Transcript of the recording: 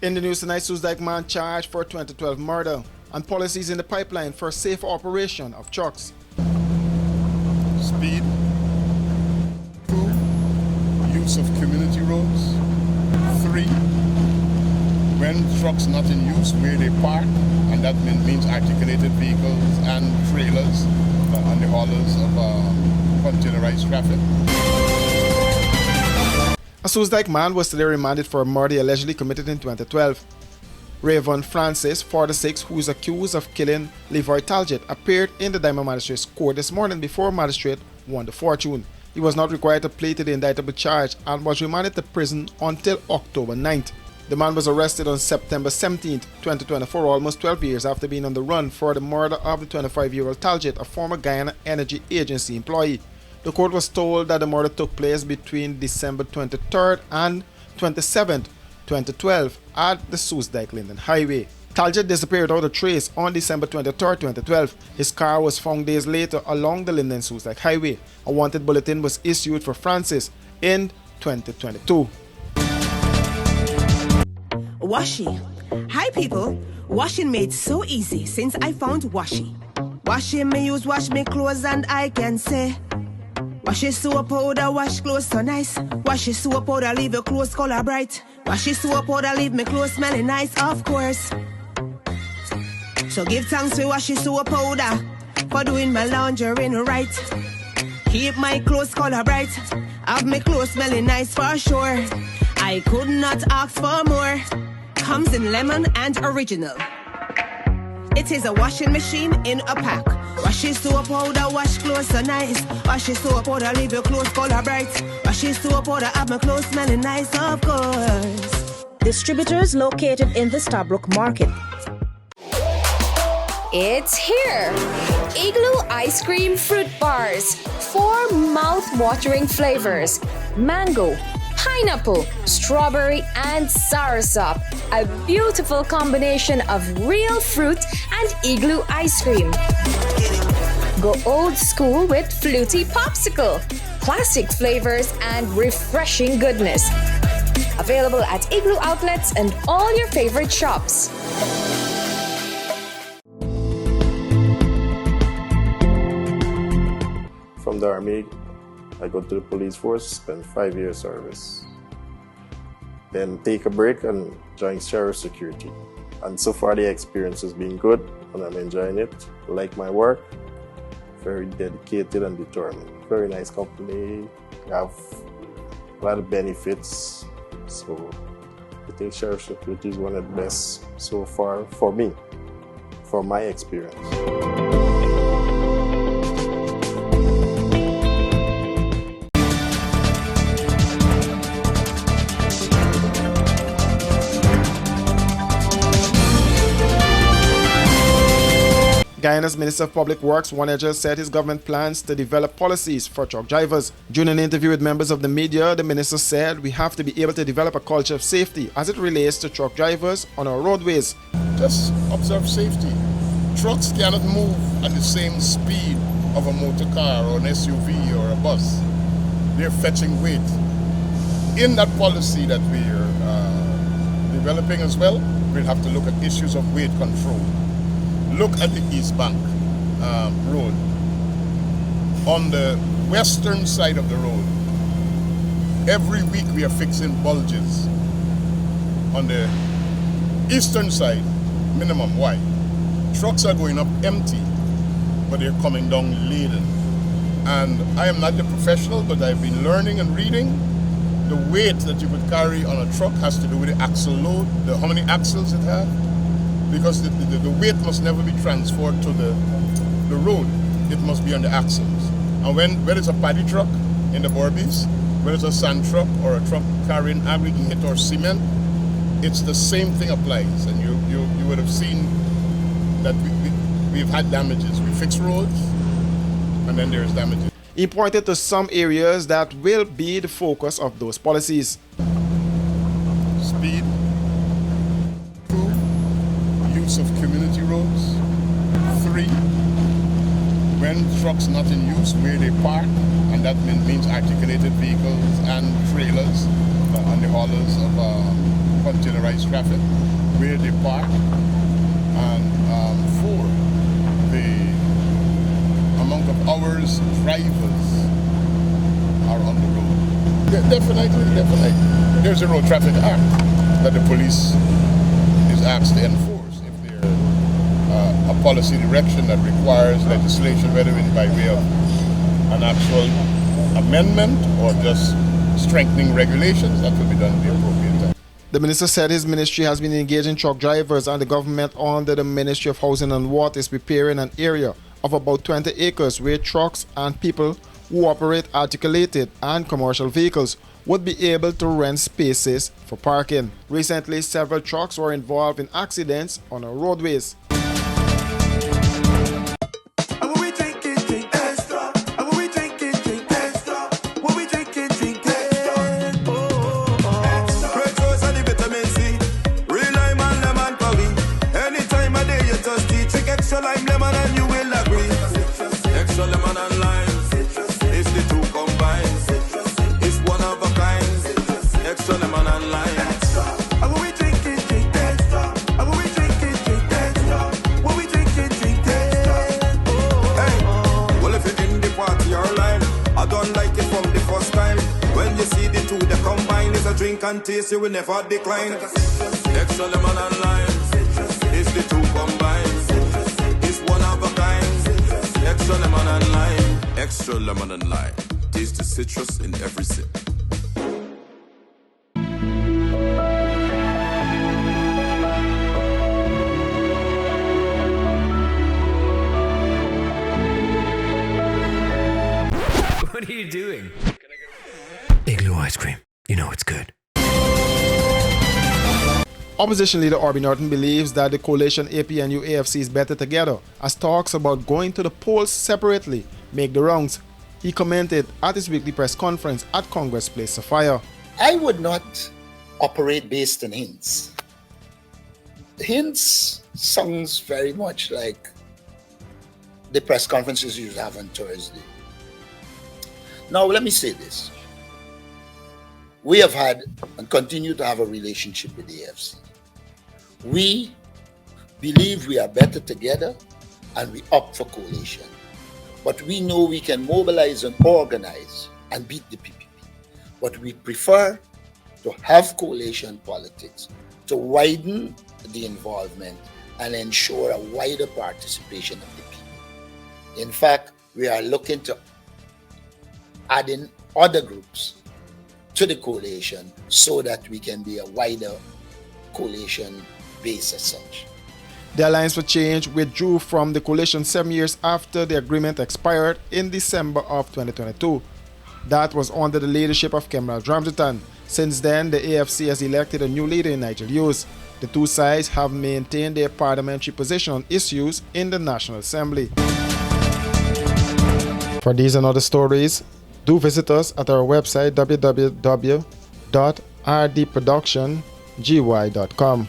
In the news tonight, Soesdijk man charged for 2012 murder and policies in the pipeline for safe operation of trucks. Speed. 2. Use of community roads. 3. When trucks not in use, where they park, and that means articulated vehicles and trailers on the haulers of containerized traffic. A Soesdijk man was today remanded for a murder allegedly committed in 2012. Raven Francis, 46, who is accused of killing Leroy Talgett, appeared in the Diamond Magistrate's Court this morning before Magistrate won the fortune. He was not required to plead to the indictable charge and was remanded to prison until October 9th. The man was arrested on September 17, 2024, almost 12 years after being on the run for the murder of the 25-year-old Talgett, a former Guyana Energy Agency employee. The court was told that the murder took place between December 23rd and 27th, 2012 at the Soesdijk-Linden Highway. Talgett disappeared without a trace on December 23rd, 2012. His car was found days later along the Linden-Soesdijk Highway. A wanted bulletin was issued for Francis in 2022. Washi. Hi people. Washing made so easy since I found Washi. Washing me use wash me clothes and I can say Washi soap powder wash clothes so nice. Washi soap powder leave your clothes color bright. Washi soap powder leave me clothes smelling nice, of course. So give thanks to Washi soap powder for doing my laundry right. Keep my clothes color bright. Have my clothes smelling nice for sure. I could not ask for more. Comes in lemon and original. It is a washing machine in a pack. Washi soap powder wash clothes so nice. Washi soap powder leave your clothes color bright. Washi soap powder have my clothes smelling nice, of course. Distributors located in the Stabrook Market. It's here! Igloo Ice Cream Fruit Bars. 4 mouth-watering flavors. Mango, pineapple, strawberry, and soursop. A beautiful combination of real fruit and igloo ice cream. Go old school with fluty popsicle. Classic flavors and refreshing goodness. Available at Igloo outlets and all your favorite shops. From the Army, I go to the police force, spend 5 years service. Then take a break and join Sheriff Security. And so far the experience has been good and I'm enjoying it. I like my work, very dedicated and determined. Very nice company, have a lot of benefits. So I think Sheriff Security is one of the best so far for me, from my experience. Guyana's Minister of Public Works, Wanager, said his government plans to develop policies for truck drivers. During an interview with members of the media, the minister said we have to be able to develop a culture of safety as it relates to truck drivers on our roadways. Just observe safety. Trucks cannot move at the same speed of a motor car or an SUV or a bus. They're fetching weight. In that policy that we're developing as well, we'll have to look at issues of weight control. Look at the East Bank Road. On the western side of the road, every week we are fixing bulges. On the eastern side, minimum. Why? Trucks are going up empty, but they're coming down laden. And I am not the professional, but I've been learning and reading. The weight that you could carry on a truck has to do with the axle load, how many axles it has. Because the weight must never be transferred to the road. It must be on the axles. And whether it's a paddy truck in the Borbies, whether it's a sand truck or a truck carrying aggregate or cement, it's the same thing applies. And you would have seen that we've had damages. We fix roads, and then there's damages. He pointed to some areas that will be the focus of those policies. Speed. Use of community roads. 3, when trucks not in use, where they park, and that means articulated vehicles and trailers on the haulers of containerized traffic, where they park, and four, the amount of hours drivers are on the road. Definitely. There's a Road Traffic Act that the police is asked to enforce if there's a policy direction that requires legislation, whether it's by way of an actual amendment or just strengthening regulations, that will be done at the appropriate time. The minister said his ministry has been engaging truck drivers, and the government under the Ministry of Housing and Water is preparing an area of about 20 acres where trucks and people who operate articulated and commercial vehicles would be able to rent spaces for parking. Recently, several trucks were involved in accidents on our roadways. Drink and taste, you will never decline. Extra lemon and lime. It's the two combined. It's one of a kind. Extra lemon and lime. Extra lemon and lime. Taste the citrus in every sip. What are you doing? Igloo ice cream. You know it's good. Opposition leader Orbie Norton believes that the coalition APNU-AFC is better together, as talks about going to the polls separately make the rounds. He commented at his weekly press conference at Congress Place, Sophia. I would not operate based on hints. Hints sounds very much like the press conferences you have on Thursday. Now, let me say this. We have had and continue to have a relationship with the AFC. We believe we are better together and we opt for coalition. But we know we can mobilize and organize and beat the PPP. But we prefer to have coalition politics to widen the involvement and ensure a wider participation of the people. In fact, we are looking to add in other groups to the coalition so that we can be a wider coalition base as such. The Alliance for Change withdrew from the coalition 7 years after the agreement expired in December of 2022. That was under the leadership of Kemal Dramjatan. Since then, the AFC has elected a new leader in Nigel Hughes. The two sides have maintained their parliamentary position on issues in the National Assembly. For these and other stories, do visit us at our website www.rdproductiongy.com.